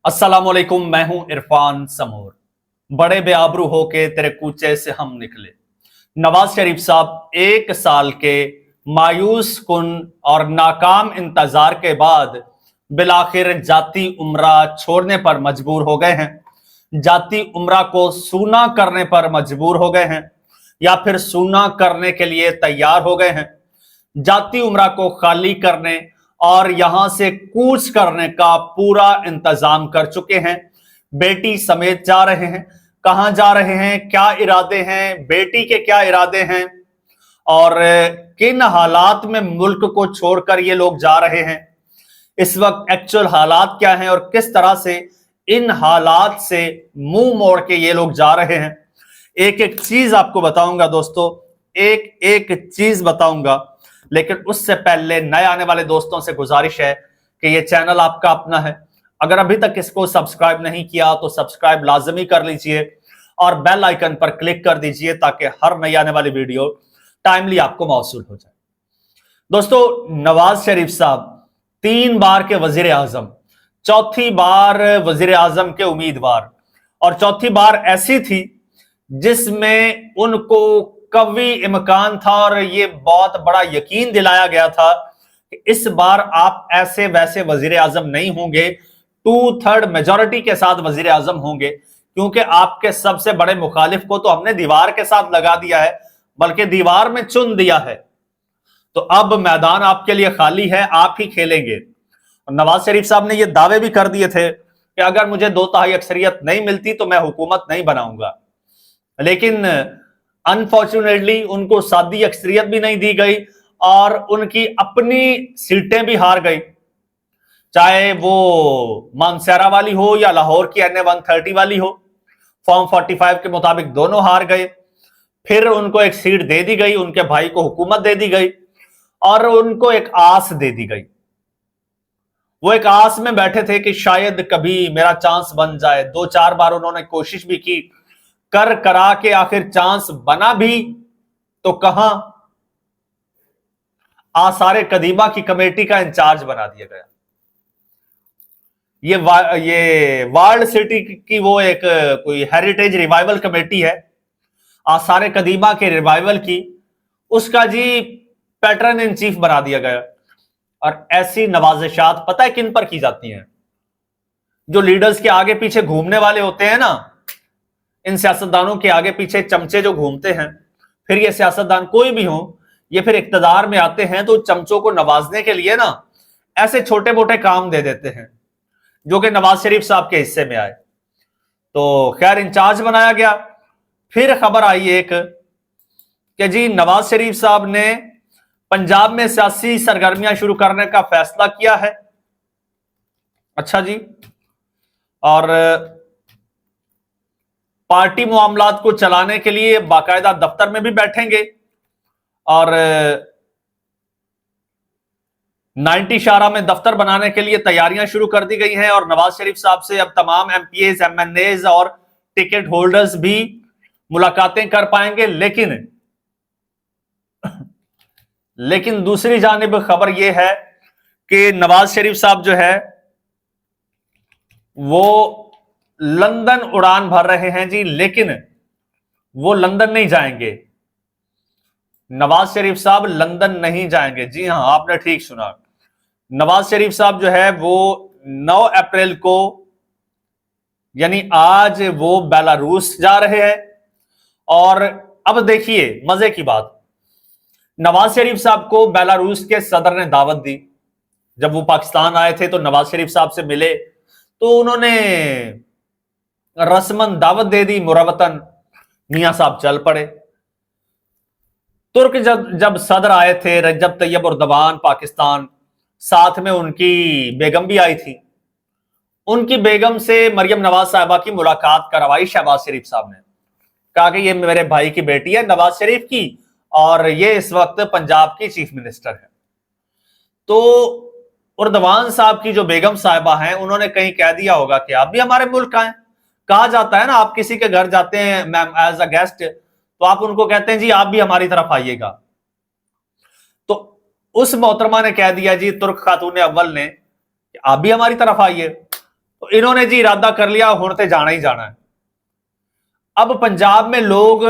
अस्सलामुअलैकुम, मैं हूं इरफान समूर। बड़े बेआबरू होके तेरे कूचे से हम निकले। नवाज शरीफ साहब 1 साल के मायूस कुन और नाकाम इंतजार के बाद बिलाखिर जाती उम्रा छोड़ने पर मजबूर हो गए हैं। जाती उम्रा को सूना करने पर मजबूर हो गए हैं या फिर सूना करने के लिए तैयार हो गए हैं। जाती उम्रा को खाली करने और यहां से कूच करने का पूरा इंतजाम कर चुके हैं। बेटी समेत जा रहे हैं। कहां जा रहे हैं, क्या इरादे हैं, बेटी के क्या इरादे हैं और किन हालात में मुल्क को छोड़कर ये लोग जा रहे हैं, इस वक्त एक्चुअल हालात क्या हैं और किस तरह से इन हालात से मुंह मोड़ के ये लोग जा रहे हैं, एक एक चीज आपको बताऊंगा दोस्तों, एक एक चीज बताऊंगा। लेकिन उससे पहले नए आने वाले दोस्तों से गुजारिश है कि ये चैनल आपका अपना है। अगर अभी तक इसको सब्सक्राइब नहीं किया तो सब्सक्राइब लाजमी कर लीजिए और बेल आइकन पर क्लिक कर दीजिए ताकि हर नई आने वाली वीडियो टाइमली आपको मौसूल हो जाए। दोस्तों, नवाज शरीफ साहब 3 बार के वजीर आजम, चौथी बार वजीर आजम के उम्मीदवार, और चौथी बार ऐसी थी जिसमें उनको कवी इम्कान था और ये बहुत बड़ा यकीन दिलाया गया था कि इस बार आप ऐसे वैसे वजीर आजम नहीं होंगे, 2/3 मेजॉरिटी के साथ वजीर आजम होंगे, क्योंकि आपके सबसे बड़े मुखालिफ को तो हमने दीवार के साथ लगा दिया है, बल्कि दीवार में चुन दिया है। तो अब मैदान आपके लिए खाली है, आप ही खेलेंगे। और नवाज शरीफ साहब ने यह दावे भी कर दिए थे कि अगर मुझे 2/3 अक्सरियत नहीं मिलती तो मैं हुकूमत नहीं बनाऊंगा। लेकिन अनफॉर्चुनेटली उनको सादी अक्सरियत भी नहीं दी गई और उनकी अपनी सीटें भी हार गई, चाहे वो मानसेरा वाली हो या लाहौर की NA 130 वाली हो। फॉर्म 45 के मुताबिक दोनों हार गए। फिर उनको एक सीट दे दी गई, उनके भाई को हुकूमत दे दी गई और उनको एक आस दे दी गई। वो एक आस में बैठे थे कि शायद कभी मेरा चांस बन जाए। 2-4 बार उन्होंने कोशिश भी की, कर करा के आखिर चांस बना भी तो कहां, आसारे कदीमा की कमेटी का इंचार्ज बना दिया गया। ये वर्ल्ड सिटी की वो एक कोई हेरिटेज रिवाइवल कमेटी है, आसारे कदीमा के रिवाइवल की, उसका जी पैटर्न इन चीफ बना दिया गया। और ऐसी नवाजिशात पता है किन पर की जाती हैं? जो लीडर्स के आगे पीछे घूमने वाले होते हैं ना, इन सियासतदानों के आगे पीछे चमचे जो घूमते हैं। फिर ये सियासतदान कोई भी हो, ये फिर इक्तदार में आते हैं तो चमचों को नवाजने के लिए ना ऐसे छोटे मोटे काम दे देते हैं जो कि नवाज शरीफ साहब के हिस्से में आए। तो खैर इंचार्ज बनाया गया। फिर खबर आई एक कि जी नवाज शरीफ साहब ने पंजाब में सियासी सरगर्मियां शुरू करने का फैसला किया है। अच्छा जी, और पार्टी मामलात को चलाने के लिए बाकायदा दफ्तर में भी बैठेंगे और 90 शारा में दफ्तर बनाने के लिए तैयारियां शुरू कर दी गई हैं। और नवाज शरीफ साहब से अब तमाम MPs, MNAs और टिकट होल्डर्स भी मुलाकातें कर पाएंगे। लेकिन दूसरी जानिब खबर यह है कि नवाज शरीफ साहब जो है वो लंदन उड़ान भर रहे हैं जी, लेकिन वो लंदन नहीं जाएंगे। नवाज शरीफ साहब लंदन नहीं जाएंगे। जी हां, आपने ठीक सुना। नवाज शरीफ साहब जो है वो 9 अप्रैल को, यानी आज, वो बेलारूस जा रहे हैं। और अब देखिए मजे की बात, नवाज शरीफ साहब को बेलारूस के सदर ने दावत दी। जब वो पाकिस्तान आए थे तो नवाज शरीफ साहब से मिले तो उन्होंने रस्मन दावत दे दी, मुरवतन मियां साहब चल पड़े। तुर्क जब सदर आए थे, रजब तैयब उर्दवान पाकिस्तान, साथ में उनकी बेगम भी आई थी। उनकी बेगम से मरियम नवाज साहबा की मुलाकात करवाई शहबाज शरीफ साहब ने। कहा कि ये मेरे भाई की बेटी है नवाज शरीफ की और ये इस वक्त पंजाब की चीफ मिनिस्टर है। तो उर्दवान साहब की जो बेगम साहिबा हैं उन्होंने कहीं कह दिया होगा कि आप भी हमारे मुल्क आए। कहा जाता है ना, आप किसी के घर जाते हैं मैम एज अ गेस्ट, तो आप उनको कहते हैं जी आप भी हमारी तरफ आइएगा। तो उस मोहतरमा ने कह दिया जी, तुर्क खातून अव्वल ने, आप भी हमारी तरफ आइए। तो इन्होंने जी इरादा कर लिया हुण ते जाना ही जाना है। अब पंजाब में लोग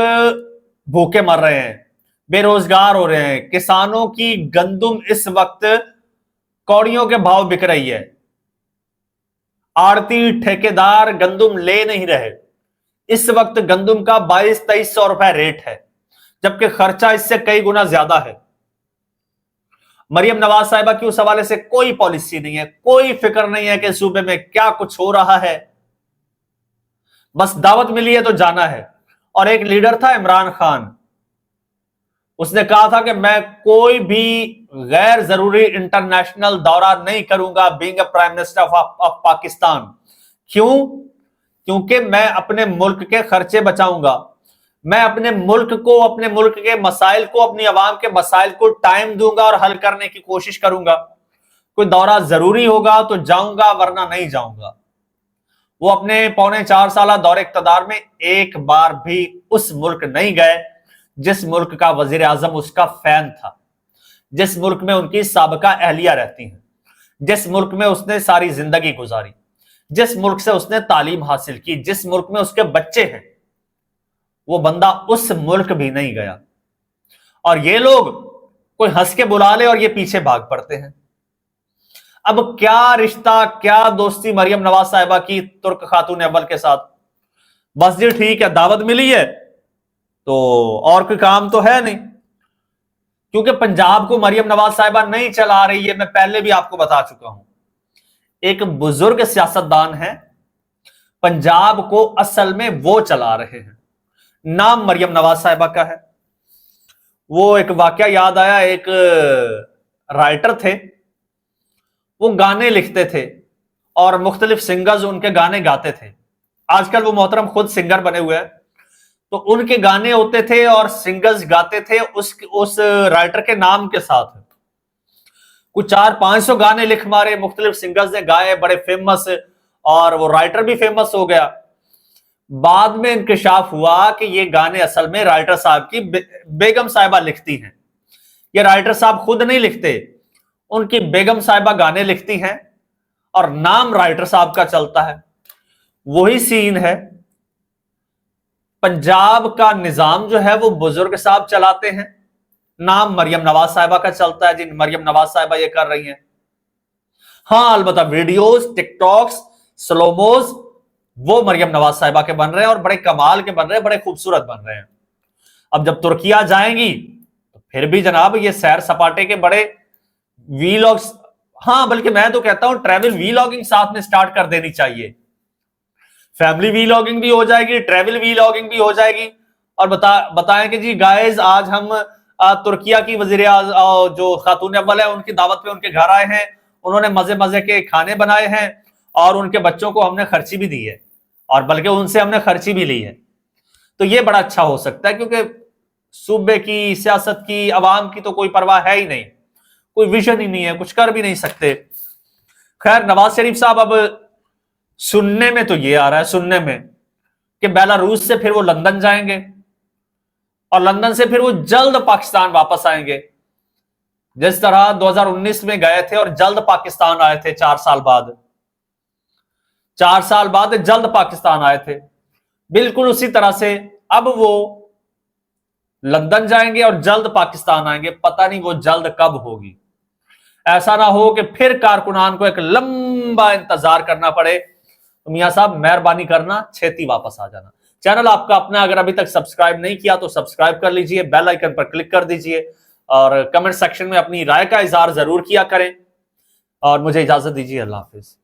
भूखे मर रहे हैं, बेरोजगार हो रहे हैं, किसानों की गंदुम इस वक्त कौड़ियों के भाव बिक रही है, आड़ती ठेकेदार गंदुम ले नहीं रहे। इस वक्त गंदुम का 2200-2300 रुपए रेट है, जबकि खर्चा इससे कई गुना ज्यादा है। मरियम नवाज साहिबा की उस हवाले से कोई पॉलिसी नहीं है, कोई फिक्र नहीं है कि सूबे में क्या कुछ हो रहा है, बस दावत मिली है तो जाना है। और एक लीडर था इमरान खान, उसने कहा था कि मैं कोई भी गैर जरूरी इंटरनेशनल दौरा नहीं करूंगा being a prime minister of Pakistan. क्यों? क्योंकि मैं अपने मुल्क के खर्चे बचाऊंगा, मैं अपने मुल्क को, अपने मुल्क के मसाइल को, अपनी आवाम के मसाइल को टाइम दूंगा और हल करने की कोशिश करूंगा। कोई दौरा जरूरी होगा तो जाऊंगा, वरना नहीं जाऊंगा। वो अपने 3.25 साल दौरे इक्तदार में एक बार भी उस मुल्क नहीं गए जिस मुल्क का वजीर आजम उसका फैन था, जिस मुल्क में उनकी साबका अहलिया रहती हैं, जिस मुल्क में उसने सारी जिंदगी गुजारी, जिस मुल्क से उसने तालीम हासिल की, जिस मुल्क में उसके बच्चे हैं, वो बंदा उस मुल्क भी नहीं गया। और ये लोग कोई हंस के बुला ले और ये पीछे भाग पड़ते हैं। अब क्या रिश्ता, क्या दोस्ती मरियम नवाज साहिबा की तुर्क खातून अव्वल के साथ? बस जी ठीक है, दावत मिली है तो और कोई काम तो है नहीं, क्योंकि पंजाब को मरियम नवाज साहिबा नहीं चला रही है। मैं पहले भी आपको बता चुका हूं, एक बुजुर्ग सियासतदान है, पंजाब को असल में वो चला रहे हैं, नाम मरियम नवाज साहिबा का है। वो एक वाकया याद आया, एक राइटर थे, वो गाने लिखते थे और मुख्तलिफ सिंगर्स उनके गाने गाते थे। आजकल वो मोहतरम खुद सिंगर बने हुए हैं, तो उनके गाने होते थे और सिंगर्स गाते थे उस राइटर के नाम के साथ। कुछ 400-500 गाने लिख मारे, मुख्तलिफ सिंगर्स ने गाए, बड़े फेमस, और वो राइटर भी फेमस हो गया। बाद में इंकशाफ हुआ कि ये गाने असल में राइटर साहब की बेगम साहिबा लिखती हैं। ये राइटर साहब खुद नहीं लिखते, उनकी बेगम साहिबा गाने लिखती हैं और नाम राइटर साहब का चलता है। वही सीन है, पंजाब का निजाम जो है वो बुजुर्ग साहब चलाते हैं, नाम मरियम नवाज साहिबा का चलता है। जिन मरियम नवाज साहिबा ये कर रही हैं, हाँ अलबत्ता वीडियोस, टिकटॉक्स, स्लोमोज वो मरियम नवाज साहिबा के बन रहे हैं और बड़े कमाल के बन रहे हैं, बड़े खूबसूरत बन रहे हैं। अब जब तुर्किया जाएंगी तो फिर भी जनाब ये सैर सपाटे के बड़े वीलॉग्स, हाँ बल्कि मैं तो कहता हूं ट्रैवल वीलॉगिंग साथ में स्टार्ट कर देनी चाहिए। फैमिली वीलॉगिंग भी हो जाएगी, ट्रैवल वीलॉगिंग भी हो जाएगी, और बताएं कि जी गाइस आज हम तुर्किया की वजीर जो खातून अव्वल है उनकी दावत पे उनके घर आए हैं, उन्होंने मजे मजे के खाने बनाए हैं और उनके बच्चों को हमने खर्ची भी दी है, और बल्कि उनसे हमने खर्ची भी ली है। तो ये बड़ा अच्छा हो सकता है, क्योंकि सूबे की सियासत की, अवाम की तो कोई परवाह है ही नहीं, कोई विजन ही नहीं है, कुछ कर भी नहीं सकते। खैर नवाज शरीफ साहब, अब सुनने में तो ये आ रहा है, सुनने में कि बेलारूस से फिर वो लंदन जाएंगे और लंदन से फिर वो जल्द पाकिस्तान वापस आएंगे, जिस तरह 2019 में गए थे और जल्द पाकिस्तान आए थे। 4 साल बाद, 4 साल बाद जल्द पाकिस्तान आए थे, बिल्कुल उसी तरह से अब वो लंदन जाएंगे और जल्द पाकिस्तान आएंगे। पता नहीं वो जल्द कब होगी, ऐसा ना हो कि फिर कारकुनान को एक लंबा इंतजार करना पड़े। तो मियां साहब मेहरबानी करना, छेती वापस आ जाना। चैनल आपका अपना अगर अभी तक सब्सक्राइब नहीं किया तो सब्सक्राइब कर लीजिए, बेल आइकन पर क्लिक कर दीजिए और कमेंट सेक्शन में अपनी राय का इजहार जरूर किया करें। और मुझे इजाजत दीजिए, अल्लाह हाफिज।